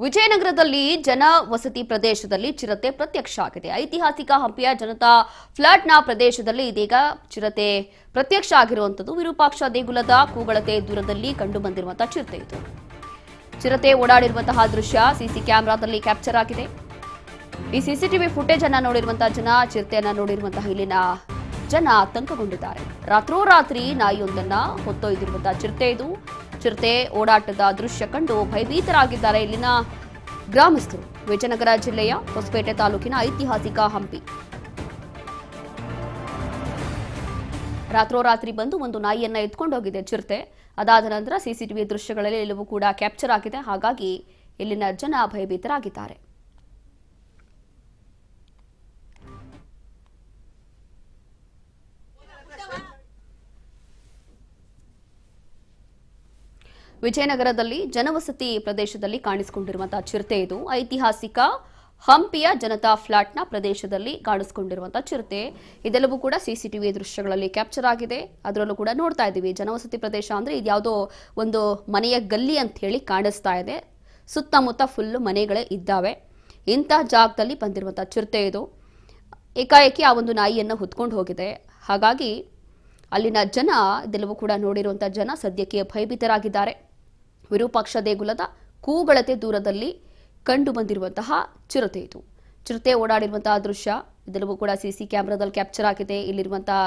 ವಿಜಯನಗರದಲ್ಲಿ ಜನ ವಸತಿ ಪ್ರದೇಶದಲ್ಲಿ ಚಿರತೆ ಪ್ರತ್ಯಕ್ಷ ಆಗಿದೆ. ಐತಿಹಾಸಿಕ ಹಂಪಿಯ ಜನತಾ ಫ್ಲಾಟ್ನ ಪ್ರದೇಶದಲ್ಲಿ ಇದೀಗ ಚಿರತೆ ಪ್ರತ್ಯಕ್ಷ ಆಗಿರುವಂತದ್ದು. ವಿರೂಪಾಕ್ಷ ದೇಗುಲದ ಕೂಗಳತೆ ದೂರದಲ್ಲಿ ಕಂಡು ಬಂದಿರುವಂತಹ ಚಿರತೆ ಇದು. ಚಿರತೆ ಓಡಾಡಿರುವಂತಹ ದೃಶ್ಯ ಸಿಸಿ ಕ್ಯಾಮೆರಾದಲ್ಲಿ ಕ್ಯಾಪ್ಚರ್ ಆಗಿದೆ. ಈ ಸಿಸಿಟಿವಿ ಫುಟೇಜ್ ಅನ್ನ ನೋಡಿರುವಂತಹ ಜನ ಚಿರತೆಯನ್ನ ನೋಡಿರುವಂತಹ ಇಲ್ಲಿನ ಜನ ಆತಂಕಗೊಂಡಿದ್ದಾರೆ. ರಾತ್ರೋರಾತ್ರಿ ನಾಯಿಯೊಂದನ್ನ ಹೊತ್ತೊಯ್ದಿರುವಂತಹ ಚಿರತೆ ಇದು. ಚಿರತೆ ಓಡಾಟದ ದೃಶ್ಯ ಕಂಡು ಭಯಭೀತರಾಗಿದ್ದಾರೆ ಇಲ್ಲಿನ ಗ್ರಾಮಸ್ಥರು. ವಿಜಯನಗರ ಜಿಲ್ಲೆಯ ಹೊಸಪೇಟೆ ತಾಲೂಕಿನ ಐತಿಹಾಸಿಕ ಹಂಪಿ. ರಾತ್ರೋರಾತ್ರಿ ಬಂದು ಒಂದು ನಾಯಿಯನ್ನ ಎತ್ಕೊಂಡೋಗಿದೆ ಚಿರತೆ. ಅದಾದ ನಂತರ ಸಿಸಿಟಿವಿ ದೃಶ್ಯಗಳಲ್ಲಿ ಎಲ್ಲವೂ ಕೂಡ ಕ್ಯಾಪ್ಚರ್ ಆಗಿದೆ. ಹಾಗಾಗಿ ಇಲ್ಲಿನ ಜನ ಭಯಭೀತರಾಗಿದ್ದಾರೆ. ವಿಜಯನಗರದಲ್ಲಿ ಜನವಸತಿ ಪ್ರದೇಶದಲ್ಲಿ ಕಾಣಿಸಿಕೊಂಡಿರುವಂತಹ ಚಿರತೆ ಇದು. ಐತಿಹಾಸಿಕ ಹಂಪಿಯ ಜನತಾ ಫ್ಲಾಟ್ನ ಪ್ರದೇಶದಲ್ಲಿ ಕಾಣಿಸಿಕೊಂಡಿರುವಂತಹ ಚಿರತೆ. ಇದೆಲ್ಲವೂ ಕೂಡ ಸಿಸಿಟಿವಿ ದೃಶ್ಯಗಳಲ್ಲಿ ಕ್ಯಾಪ್ಚರ್ ಆಗಿದೆ. ಅದರಲ್ಲೂ ಕೂಡ ನೋಡ್ತಾ ಇದ್ದೀವಿ. ಜನವಸತಿ ಪ್ರದೇಶ ಅಂದ್ರೆ ಇದ್ಯಾವುದೋ ಒಂದು ಮನೆಯ ಗಲ್ಲಿ ಅಂತ ಹೇಳಿ ಕಾಣಿಸ್ತಾ ಇದೆ. ಸುತ್ತಮುತ್ತ ಫುಲ್ಲು ಮನೆಗಳೇ ಇದ್ದಾವೆ. ಇಂಥ ಜಾಗದಲ್ಲಿ ಬಂದಿರುವಂತಹ ಚಿರತೆ ಇದು. ಏಕಾಏಕಿ ಆ ಒಂದು ನಾಯಿಯನ್ನು ಹೊತ್ಕೊಂಡು ಹೋಗಿದೆ. ಹಾಗಾಗಿ ಅಲ್ಲಿನ ಜನ ಇದೆಲ್ಲವೂ ಕೂಡ ನೋಡಿರುವಂತಹ ಜನ ಸದ್ಯಕ್ಕೆ ಭಯಭೀತರಾಗಿದ್ದಾರೆ. ವಿರೂಪಾಕ್ಷ ದೇಗುಲದ ಕೂಗಳತೆ ದೂರದಲ್ಲಿ ಕಂಡು ಬಂದಿರುವಂತಹ ಚಿರತೆ ಇದು. ಚಿರತೆ ಓಡಾಡಿರುವಂತಹ ದೃಶ್ಯ ಇದೆಲ್ಲವೂ ಕೂಡ ಸಿಸಿ ಕ್ಯಾಮೆರಾದಲ್ಲಿ ಕ್ಯಾಪ್ಚರ್ ಆಗಿದೆ. ಇಲ್ಲಿರುವಂತಹ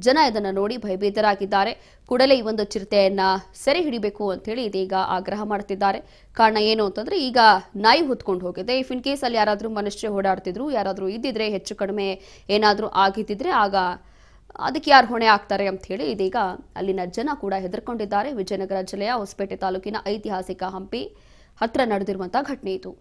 ಜನ ಇದನ್ನು ನೋಡಿ ಭಯಭೀತರಾಗಿದ್ದಾರೆ. ಕೂಡಲೇ ಈ ಒಂದು ಚಿರತೆಯನ್ನ ಸೆರೆ ಹಿಡಿಬೇಕು ಅಂತ ಹೇಳಿ ಇದೀಗ ಆಗ್ರಹ ಮಾಡ್ತಿದ್ದಾರೆ. ಕಾರಣ ಏನು ಅಂತಂದ್ರೆ ಈಗ ನಾಯಿ ಹೊತ್ಕೊಂಡು ಹೋಗಿದೆ. ಇಫ್ ಇನ್ ಕೇಸ್ ಅಲ್ಲಿ ಯಾರಾದ್ರೂ ಮನುಷ್ಯರು ಓಡಾಡ್ತಿದ್ರು, ಯಾರಾದ್ರೂ ಇದ್ದಿದ್ರೆ, ಹೆಚ್ಚು ಕಡಿಮೆ ಏನಾದ್ರೂ ಆಗಿದ್ದಿದ್ರೆ ಆಗ ಅದಕ್ಕೆ ಯಾರು ಹೊಣೆ ಆಗ್ತಾರೆ ಅಂತ ಹೇಳಿ ಇದೀಗ ಅಲ್ಲಿನ ಜನ ಕೂಡ ಹೆದರ್ಕೊಂಡಿದ್ದಾರೆ. ವಿಜಯನಗರ ಜಿಲ್ಲೆಯ ಹೊಸಪೇಟೆ ತಾಲೂಕಿನ ಐತಿಹಾಸಿಕ ಹಂಪಿ ಹತ್ರ ನಡೆದಿರುವಂತಹ ಘಟನೆ ಇದು.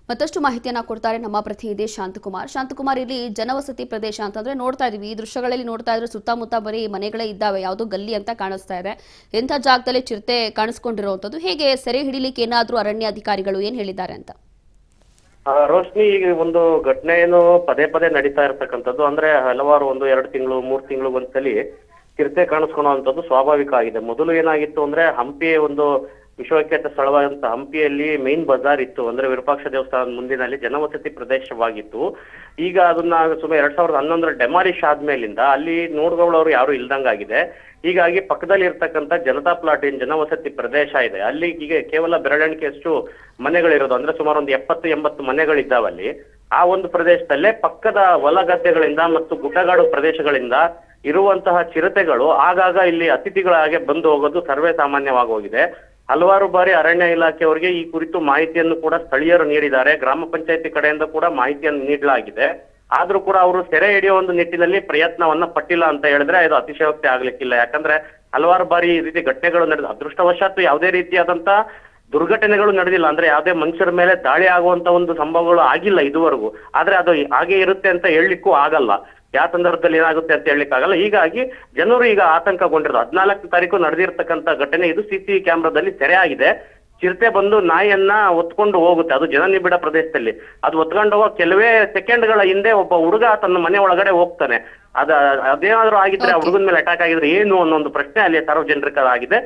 ಮತ್ತಷ್ಟು ಮಾಹಿತಿಯನ್ನ ಕೊಡ್ತಾರೆ ನಮ್ಮ ಪ್ರತಿನಿಧಿ ಶಾಂತಕುಮಾರ್. ಶಾಂತಕುಮಾರ್, ಇಲ್ಲಿ ಜನವಸತಿ ಪ್ರದೇಶ ಅಂತಂದ್ರೆ ನೋಡ್ತಾ ಇದೀವಿ, ಈ ದೃಶ್ಯಗಳಲ್ಲಿ ನೋಡ್ತಾ ಇದ್ರೆ ಸುತ್ತಮುತ್ತ ಬರೀ ಮನೆಗಳೇ ಇದ್ದಾವೆ, ಯಾವುದೋ ಗಲ್ಲಿ ಅಂತ ಕಾಣಿಸ್ತಾ ಇದೆ. ಎಂಥ ಜಾಗದಲ್ಲಿ ಚಿರತೆ ಕಾಣಿಸ್ಕೊಂಡಿರುವಂತದ್ದು, ಹೇಗೆ ಸೆರೆ ಹಿಡಿಲಿಕ್ಕೆ ಏನಾದ್ರೂ ಅರಣ್ಯ ಅಧಿಕಾರಿಗಳು ಏನ್ ಹೇಳಿದ್ದಾರೆ ಅಂತ? ರೋಶ್ನಿ, ಈಗ ಒಂದು ಘಟನೆ ಏನು ಪದೇ ಪದೇ ನಡೀತಾ ಇರ್ತಕ್ಕಂಥದ್ದು. ಅಂದ್ರೆ ಹಲವಾರು 1-2 ತಿಂಗಳು 3 ತಿಂಗಳು ಒಂದ್ಸಲಿ ಚಿರತೆ ಕಾಣಿಸ್ಕೊಳ್ಳುವಂಥದ್ದು ಸ್ವಾಭಾವಿಕ ಆಗಿದೆ. ಮೊದಲು ಏನಾಗಿತ್ತು ಅಂದ್ರೆ ಹಂಪಿ ಒಂದು ವಿಶ್ವವಿಖ್ಯಾತ ಸ್ಥಳವಾದಂತ ಹಂಪಿಯಲ್ಲಿ ಮೇನ್ ಬಜಾರ್ ಇತ್ತು. ಅಂದ್ರೆ ವಿರೂಪಾಕ್ಷ ದೇವಸ್ಥಾನದ ಮುಂದಿನಲ್ಲಿ ಜನವಸತಿ ಪ್ರದೇಶವಾಗಿತ್ತು. ಈಗ ಅದನ್ನ ಸುಮಾರು 2011 ಡೆಮಾಲಿಶ್ ಆದ್ಮೇಲಿಂದ ಅಲ್ಲಿ ನೋಡ್ಕೊಳ್ಳೋರು ಯಾರು ಇಲ್ದಂಗಾಗಿದೆ. ಹೀಗಾಗಿ ಪಕ್ಕದಲ್ಲಿ ಇರ್ತಕ್ಕಂಥ ಜನತಾ ಪ್ಲಾಟ್ ಏನ್ ಜನವಸತಿ ಪ್ರದೇಶ ಇದೆ, ಅಲ್ಲಿ ಈಗ ಕೇವಲ ಬೆರಳೆಣಿಕೆಯಷ್ಟು ಮನೆಗಳಿರೋದು. ಅಂದ್ರೆ ಸುಮಾರು ಒಂದು 70-80 ಮನೆಗಳಿದ್ದಾವಲ್ಲಿ. ಆ ಒಂದು ಪ್ರದೇಶದಲ್ಲೇ ಪಕ್ಕದ ಹೊಲ ಗದ್ದೆಗಳಿಂದ ಮತ್ತು ಗುಡ್ಡಗಾಡು ಪ್ರದೇಶಗಳಿಂದ ಇರುವಂತಹ ಚಿರತೆಗಳು ಆಗಾಗ ಇಲ್ಲಿ ಅತಿಥಿಗಳ ಹಾಗೆ ಬಂದು ಹೋಗೋದು ಸರ್ವೇ ಸಾಮಾನ್ಯವಾಗಿ ಹೋಗಿದೆ. ಹಲವಾರು ಬಾರಿ ಅರಣ್ಯ ಇಲಾಖೆಯವರಿಗೆ ಈ ಕುರಿತು ಮಾಹಿತಿಯನ್ನು ಕೂಡ ಸ್ಥಳೀಯರು ನೀಡಿದ್ದಾರೆ. ಗ್ರಾಮ ಪಂಚಾಯತಿ ಕಡೆಯಿಂದ ಕೂಡ ಮಾಹಿತಿಯನ್ನು ನೀಡಲಾಗಿದೆ. ಆದ್ರೂ ಕೂಡ ಅವರು ಸೆರೆ ಹಿಡಿಯೋ ಒಂದು ನಿಟ್ಟಿನಲ್ಲಿ ಪ್ರಯತ್ನವನ್ನ ಪಟ್ಟಿಲ್ಲ ಅಂತ ಹೇಳಿದ್ರೆ ಇದು ಅತಿಶಯೋಕ್ತಿ ಆಗ್ಲಿಕ್ಕಿಲ್ಲ. ಯಾಕಂದ್ರೆ ಹಲವಾರು ಬಾರಿ ಈ ರೀತಿ ಘಟನೆಗಳು ನಡೆದ, ಅದೃಷ್ಟವಶಾತ್ ಯಾವುದೇ ರೀತಿಯಾದಂತ ದುರ್ಘಟನೆಗಳು ನಡೆದಿಲ್ಲ. ಅಂದ್ರೆ ಯಾವುದೇ ಮನುಷ್ಯರ ಮೇಲೆ ದಾಳಿ ಆಗುವಂತ ಒಂದು ಸಂಭವಗಳು ಆಗಿಲ್ಲ ಇದುವರೆಗೂ. ಆದ್ರೆ ಅದು ಹಾಗೆ ಇರುತ್ತೆ ಅಂತ ಹೇಳಲಿಕ್ಕೂ ಆಗಲ್ಲ. ಯಾವ ಸಂದರ್ಭದಲ್ಲಿ ಏನಾಗುತ್ತೆ ಅಂತ ಹೇಳಲಿಕ್ಕೆ ಆಗಲ್ಲ. ಹೀಗಾಗಿ ಜನರು ಈಗ ಆತಂಕಗೊಂಡಿರೋದು. 14ನೇ ತಾರೀಕು ನಡೆದಿರ್ತಕ್ಕಂಥ ಘಟನೆ ಇದು. ಸಿಸಿ ಕ್ಯಾಮೆರಾದಲ್ಲಿ ಸೆರೆ ಆಗಿದೆ. ಚಿರತೆ ಬಂದು ನಾಯಿಯನ್ನ ಹೊತ್ಕೊಂಡು ಹೋಗುತ್ತೆ. ಅದು ಜನನಿಬಿಡ ಪ್ರದೇಶದಲ್ಲಿ. ಅದು ಹೊತ್ಕೊಂಡು ಹೋಗೋ ಕೆಲವೇ ಸೆಕೆಂಡ್ಗಳ ಹಿಂದೆ ಒಬ್ಬ ಹುಡುಗ ತನ್ನ ಮನೆ ಒಳಗಡೆ ಹೋಗ್ತಾನೆ. ಅದೇನಾದ್ರೂ ಆಗಿದ್ರೆ ಆ ಹುಡುಗನ ಮೇಲೆ ಅಟ್ಯಾಕ್ ಆಗಿದ್ರೆ ಏನು ಅನ್ನೋ ಒಂದು ಪ್ರಶ್ನೆ ಅಲ್ಲಿ ಸಾರ್ವಜನಿಕರಾಗಿದೆ.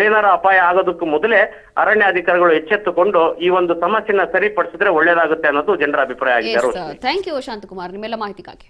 ಏನಾದ್ರು ಅಪಾಯ ಆಗೋದಕ್ಕೂ ಮೊದಲೇ ಅರಣ್ಯ ಅಧಿಕಾರಿಗಳು ಎಚ್ಚೆತ್ತುಕೊಂಡು ಈ ಒಂದು ಸಮಸ್ಯೆನ ಸರಿಪಡಿಸಿದ್ರೆ ಒಳ್ಳೇದಾಗುತ್ತೆ ಅನ್ನೋದು ಜನರ ಅಭಿಪ್ರಾಯ ಆಗಿದೆ. ಥ್ಯಾಂಕ್ ಯು ಶಾಂತಕುಮಾರ್, ನಿಮ್ಮೆಲ್ಲ ಮಾಹಿತಿಗಾಗಿ.